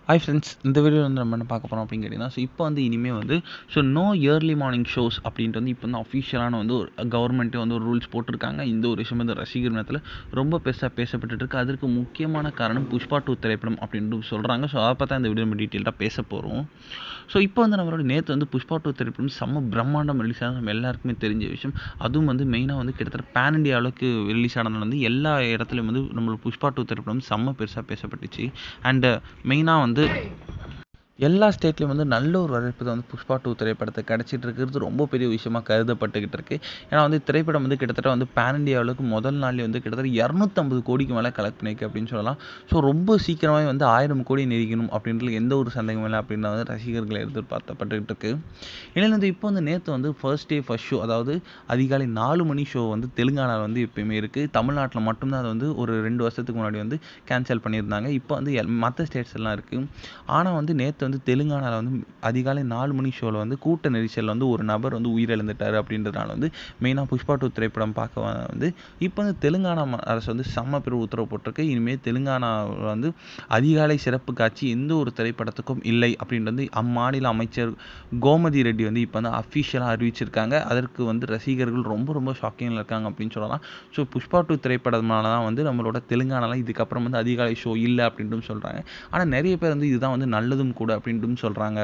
Hi friends, இந்த video வந்து நம்ம என்ன பார்க்க போகிறோம் அப்படின்னு கேட்டிங்கன்னா, இப்போ வந்து இனிமேல் வந்து நோ இயர்லி மார்னிங் ஷோஸ் அப்படின்ட்டு வந்து இப்போ வந்து அஃபிஷியலான வந்து ஒரு கவர்மெண்ட்டே வந்து ஒரு ரூல்ஸ் போட்டிருக்காங்க. இந்த ஒரு விஷயம் வந்து ரசிகர் மன்றத்தில் ரொம்ப பெருசாக பேசப்பட்டுட்டு இருக்கு. அதற்கு முக்கியமான காரணம் புஷ்பா 2 திரைப்படம் அப்படின்ட்டு சொல்கிறாங்க. அதை பார்த்தா இந்த வீடியோ நம்ம டீட்டெயிலாக பேச போகிறோம். இப்போ வந்து நம்மளோட நேற்று வந்து புஷ்பா 2 திரைப்படம் செம்ம பிரம்மாண்டம் ரிலீஸ் ஆனது நம்ம எல்லாருக்குமே தெரிஞ்ச விஷயம். அதுவும் வந்து மெயினாக வந்து கிட்டத்தட்ட பேன் இண்டியா அளவுக்கு ரிலீஸ் ஆனதுனால வந்து எல்லா இடத்துலையும் வந்து நம்மளோட புஷ்பா 2 திரைப்படம் செம்ம பெருசாக பேசப்பட்டுச்சு. அண்டு மெயினாக வந்து எல்லா ஸ்டேட்லேயும் வந்து நல்ல ஒரு வரவேற்பு தான் வந்து புஷ்பா 2 திரைப்படத்துக்கு கிடச்சிட்டு இருக்கிறது ரொம்ப பெரிய விஷயமா கருதப்பட்டுக்கிட்டு இருக்கு. ஏன்னா வந்து திரைப்படம் வந்து கிட்டத்தட்ட வந்து பேன் இண்டியா அளவுக்கு முதல் நாள்லேயே வந்து கிட்டத்தட்ட 250 கோடிக்கு மேலே கலெக்ட் பண்ணியிருக்கு அப்படின்னு சொல்லலாம். ரொம்ப சீக்கிரமாகவே வந்து 1000 கோடி நெருங்கணும் அப்படின்றது எந்த ஒரு சந்தேகமும் இல்லை அப்படின்னு வந்து ரசிகர்கள் எதிர்பார்க்கப்பட்டுக்கிட்டு இருக்கு. ஏன்னா வந்து இப்போ வந்து நேற்று வந்து ஃபர்ஸ்ட் டே ஃபர்ஸ்ட் ஷோ, அதாவது அதிகாலை 4 மணி ஷோ வந்து தெலுங்கானாவில் வந்து எப்பயுமே இருக்குது. தமிழ்நாட்டில் மட்டும்தான் அது வந்து ஒரு 2 வருஷத்துக்கு முன்னாடி வந்து கேன்சல் பண்ணியிருந்தாங்க. இப்போ வந்து மற்ற ஸ்டேட்ஸ் எல்லாம் இருக்குது. ஆனால் வந்து நேற்று வந்து தெலுங்கானாவில் வந்து அதிகாலை 4 மணி ஷோவில் வந்து கூட்ட நெரிசலில் வந்து ஒரு நபர் வந்து உயிரிழந்துட்டார். அப்படின்றதுனால வந்து மெயினாக புஷ்பா 2 திரைப்படம் பார்க்க வந்து இப்போ வந்து தெலுங்கானா அரசு வந்து செம்ம பெரிய உத்தரவு போட்டிருக்கு. இனிமேல் தெலுங்கானாவில் வந்து அதிகாலை சிறப்பு காட்சி எந்த ஒரு திரைப்படத்துக்கும் இல்லை அப்படின்ட்டு வந்து அம்மாநில அமைச்சர் கோமதி ரெட்டி வந்து இப்போ வந்து அஃபிஷியலாக அறிவிச்சிருக்காங்க. அதற்கு வந்து ரசிகர்கள் ரொம்ப ரொம்ப ஷாக்கிங்கில் இருக்காங்க அப்படின்னு சொல்லலாம். புஷ்பா 2 திரைப்படமால தான் வந்து நம்மளோட தெலுங்கானாவில் இதுக்கப்புறம் வந்து அதிகாலை ஷோ இல்லை அப்படின்ட்டு சொல்கிறாங்க. ஆனால் நிறைய பேர் வந்து இதுதான் வந்து நல்லதும் கூட அப்படின்ட்டு சொல்கிறாங்க.